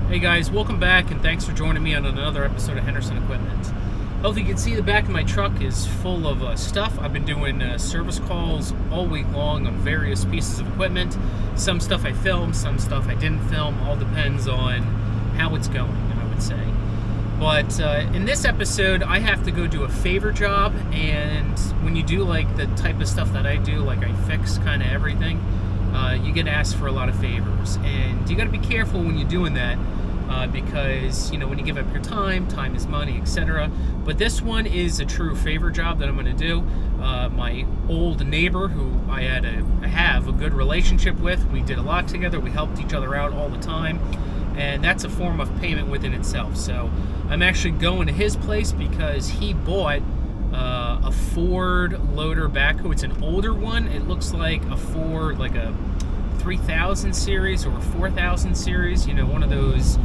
Hey guys, welcome back and thanks for joining me on another episode of Henderson Equipment. Hopefully you can see the back of my truck is full of stuff. I've been doing service calls all week long on various pieces of equipment. Some stuff I filmed, some stuff I didn't film. All depends on how it's going, I would say. But in this episode, I have to go do a favor job, and when you do like the type of stuff that I do, like I fix kind of everything, you get asked for a lot of favors, and you got to be careful when you're doing that. Because, when you give up your time is money, etc. But this one is a true favor job that I'm going to do. My old neighbor, who I have a good relationship with, we did a lot together, we helped each other out all the time, and that's a form of payment within itself. So I'm actually going to his place because he bought a Ford loader backhoe. It's an older one. It looks like a Ford, like a 3000 series or a 4000 series, one of those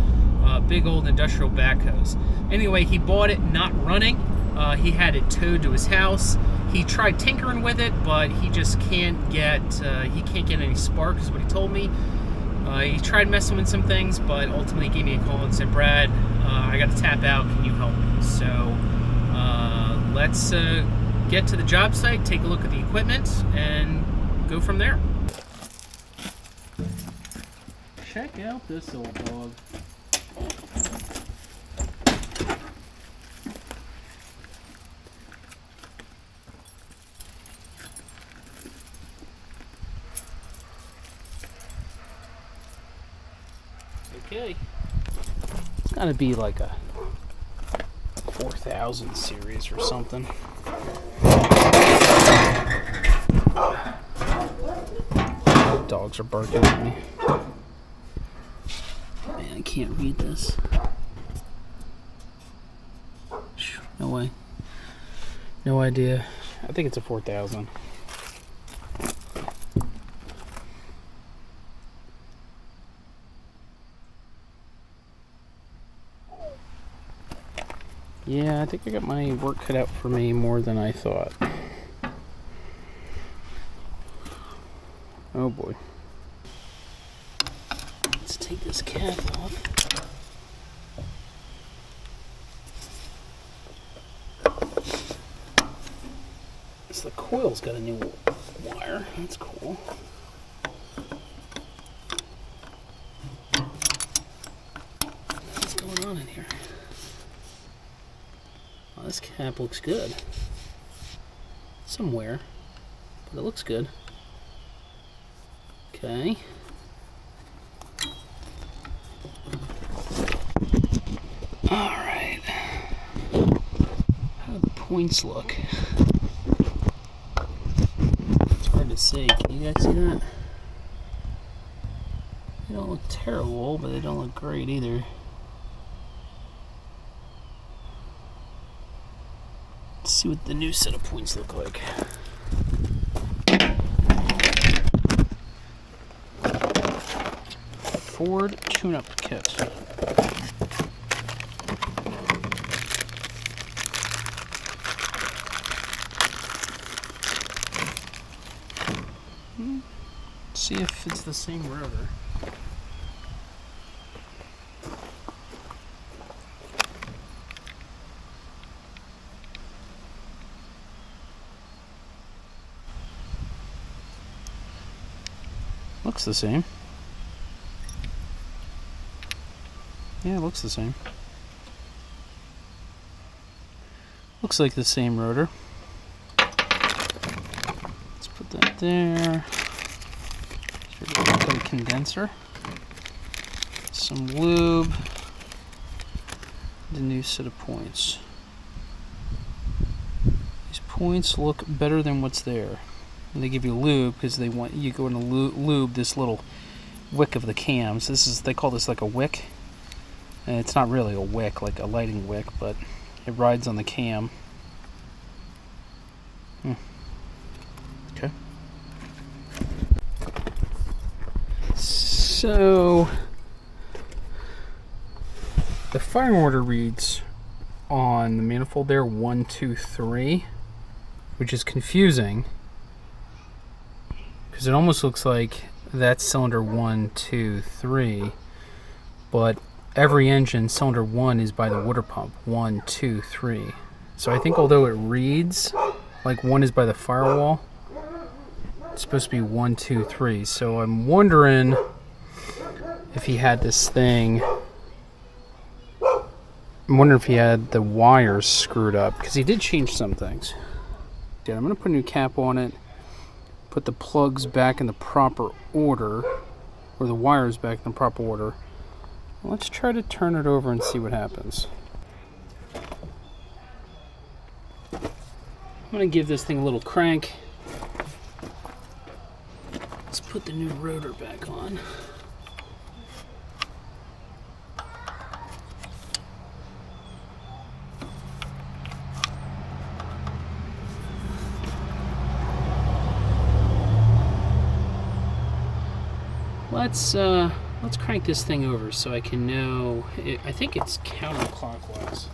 big old industrial backhoes. Anyway, he bought it not running. He had it towed to his house. He tried tinkering with it, but he just can't get any spark, is what he told me. He tried messing with some things, but ultimately he gave me a call and said, Brad, I got to tap out, can you help me? So let's get to the job site, take a look at the equipment, and go from there. Check out this old dog. Okay. It's gotta be like a 4000 series or something. Dogs are barking at me. Man, I can't read this. No way. No idea. I think it's a 4000. Yeah, I think I got my work cut out for me more than I thought. Oh boy. Let's take this cap off. So the coil's got a new wire. That's cool. What's going on in here? Well, this cap looks good. Somewhere. But it looks good. Okay. Alright. How do the points look? It's hard to see. Can you guys see that? They don't look terrible, but they don't look great either. Let's see what the new set of points look like. Ford tune-up kit. See if it's the same rotor. Looks the same. Yeah, it looks the same. Looks like the same rotor. Let's put that there. Got a condenser. Some lube. The new set of points. These points look better than what's there. And they give you lube because they want you go to lube this little wick of the cams. They call this like a wick. And it's not really a wick, like a lighting wick, but it rides on the cam. Okay. So the firing order reads on the manifold there 1, 2, 3, which is confusing because it almost looks like that's cylinder 1, 2, 3, but every engine, cylinder 1 is by the water pump. 1, 2, 3. So I think although it reads like 1 is by the firewall, it's supposed to be 1, 2, 3. So I'm wondering if he had this thing. I'm wondering if he had the wires screwed up, because he did change some things. Yeah, I'm going to put a new cap on it, put the plugs back in the proper order, or the wires back in the proper order. Let's try to turn it over and see what happens. I'm going to give this thing a little crank. Let's put the new rotor back on. Let's crank this thing over so I can know. I think it's counterclockwise.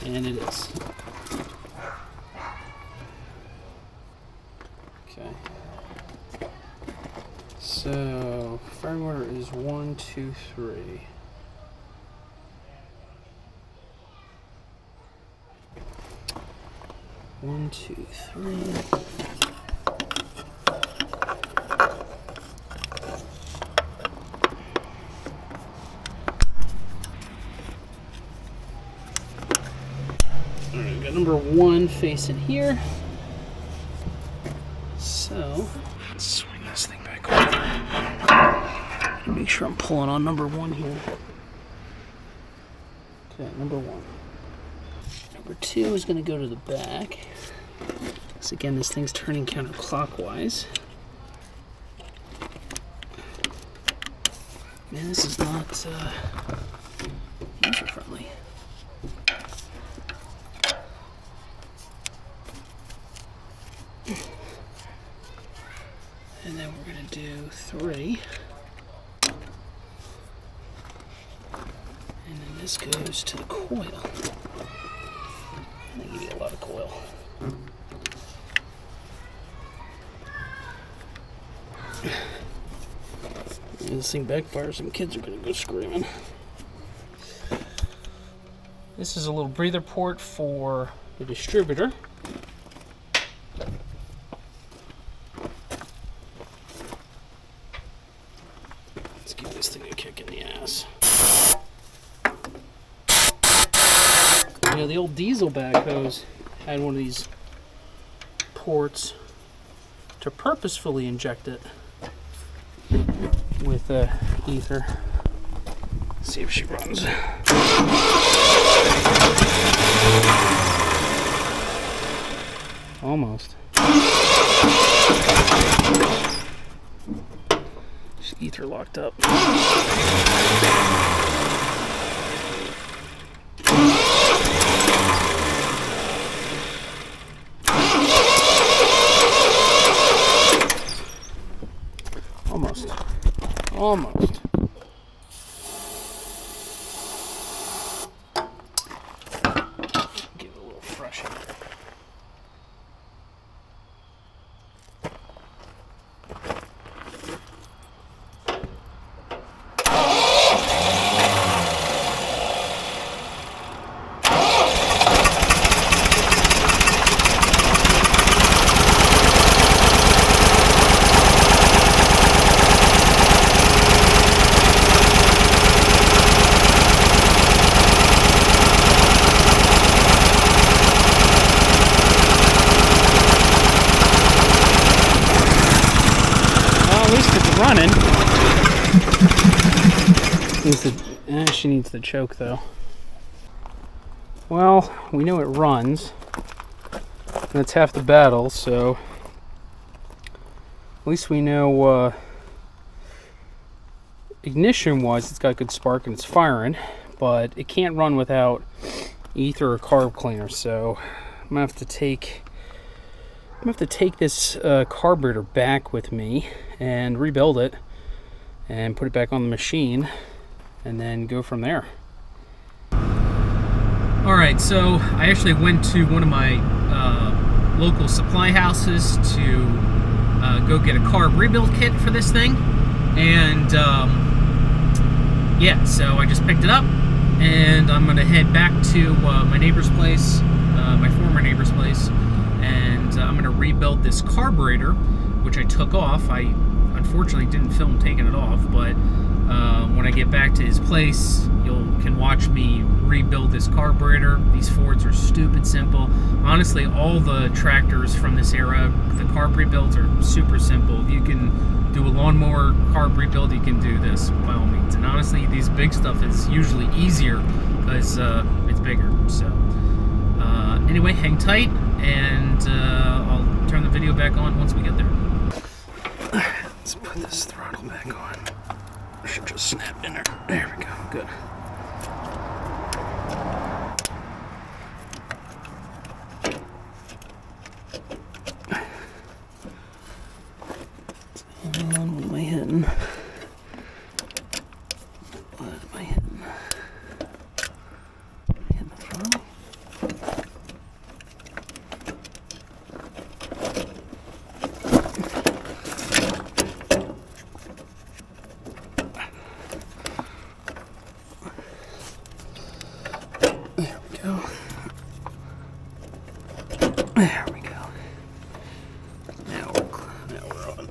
And it is. Okay. So, firing order is 1, 2, 3. One, two, three. Number 1 facing here. So let's swing this thing back over. Make sure I'm pulling on number 1 here. Okay, number 1. Number 2 is going to go to the back. So again, this thing's turning counterclockwise. Man, this is not user friendly. And then we're going to do 3. And then this goes to the coil. I think you get a lot of coil. If this thing backfires, some kids are going to go screaming. This is a little breather port for the distributor. Let's give this thing a kick in the ass. You know, the old diesel backhoes had one of these ports to purposefully inject it with ether. Let's see if she runs. Almost. Just ether locked up. Almost. Almost. Give it a little fresh air. Running. She needs the choke though. Well, we know it runs. That's half the battle, so at least we know ignition wise it's got good spark and it's firing, but it can't run without ether or carb cleaner, so I'm gonna have to take this carburetor back with me and rebuild it and put it back on the machine and then go from there. Alright, so I actually went to one of my local supply houses to go get a carb rebuild kit for this thing. And yeah, so I just picked it up, and I'm gonna head back to my neighbor's place, my former neighbor's place, and I'm gonna rebuild this carburetor, which I took off. I unfortunately didn't film taking it off, but when I get back to his place, you can watch me rebuild this carburetor. These Fords are stupid simple. Honestly, all the tractors from this era, the carb rebuilds are super simple. If you can do a lawnmower carb rebuild, you can do this by all means. And honestly, these big stuff is usually easier because it's bigger. So anyway, hang tight, and I'll turn the video back on once we get there. Let's put this throttle back on. I should just snap in there. There we go. Good. And what am I hitting? What am I hitting? Hitting the throttle. There we go. There we go. Now we're on.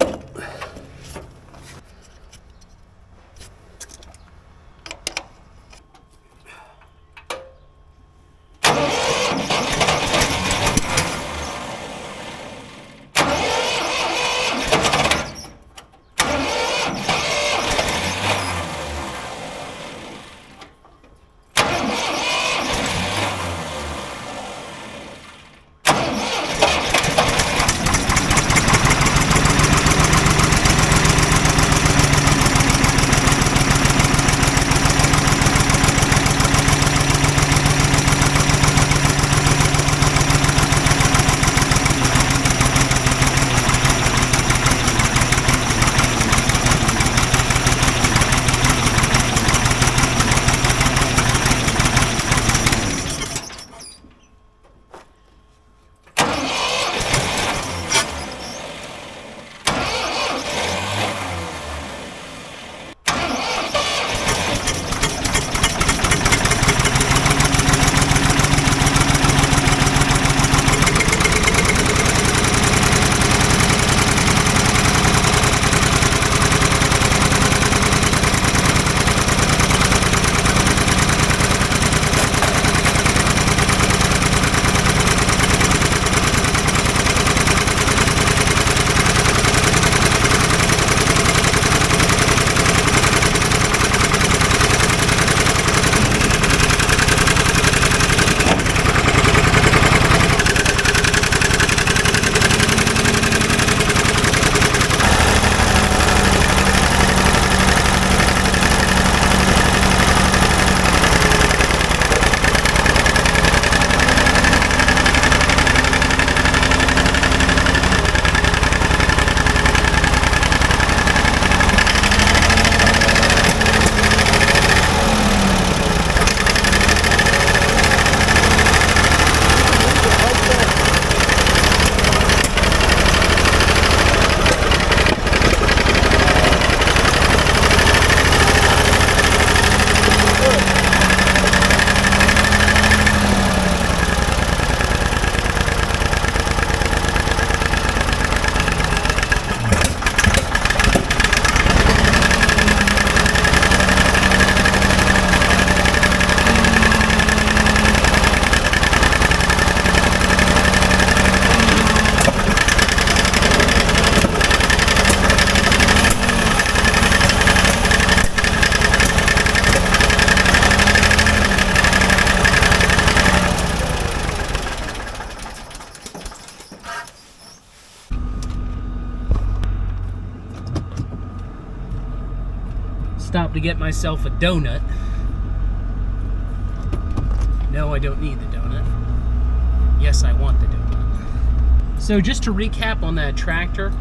Stopped to get myself a donut. No, I don't need the donut. Yes, I want the donut. So just to recap on that tractor,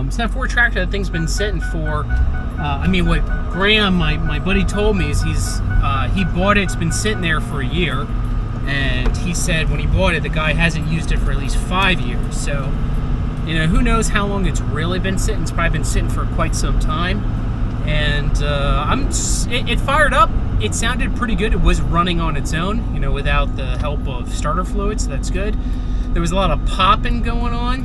it's that Ford tractor. That thing's been sitting for, I mean, what Graham, my buddy, told me is he bought it. It's been sitting there for a year, and he said when he bought it, the guy hasn't used it for at least 5 years. So, you know, who knows how long it's really been sitting. It's probably been sitting for quite some time. and it fired up. It sounded pretty good. It was running on its own, without the help of starter fluid, so that's good. There was a lot of popping going on,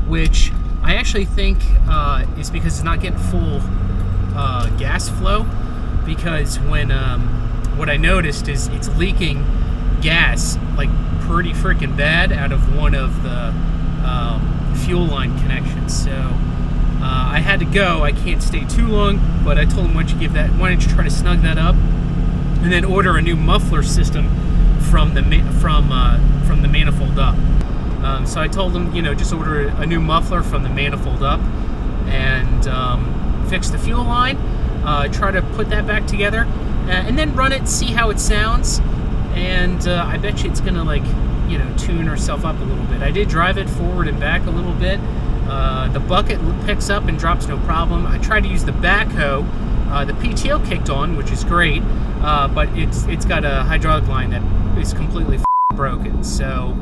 which I actually think is because it's not getting full gas flow. Because when what I noticed is it's leaking gas like pretty freaking bad out of one of the fuel line connections. So I had to go. I can't stay too long, but I told him, why don't you try to snug that up, and then order a new muffler system from the manifold up. So I told him, just order a new muffler from the manifold up, and fix the fuel line. Try to put that back together, and then run it, see how it sounds, and I bet you it's gonna tune herself up a little bit. I did drive it forward and back a little bit. The bucket picks up and drops no problem. I tried to use the backhoe. The PTO kicked on, which is great, but it's got a hydraulic line that is completely broken. So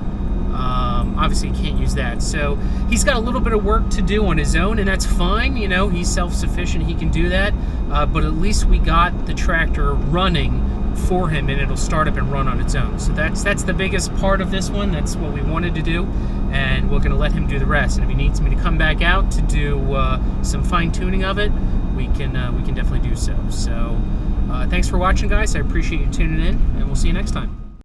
obviously you can't use that. So he's got a little bit of work to do on his own, and that's fine. He's self-sufficient. He can do that. But at least we got the tractor running for him, and it'll start up and run on its own. So that's the biggest part of this one. That's what we wanted to do, and we're going to let him do the rest. And if he needs me to come back out to do some fine-tuning of it, we can definitely do so. So thanks for watching, guys. I appreciate you tuning in, and we'll see you next time.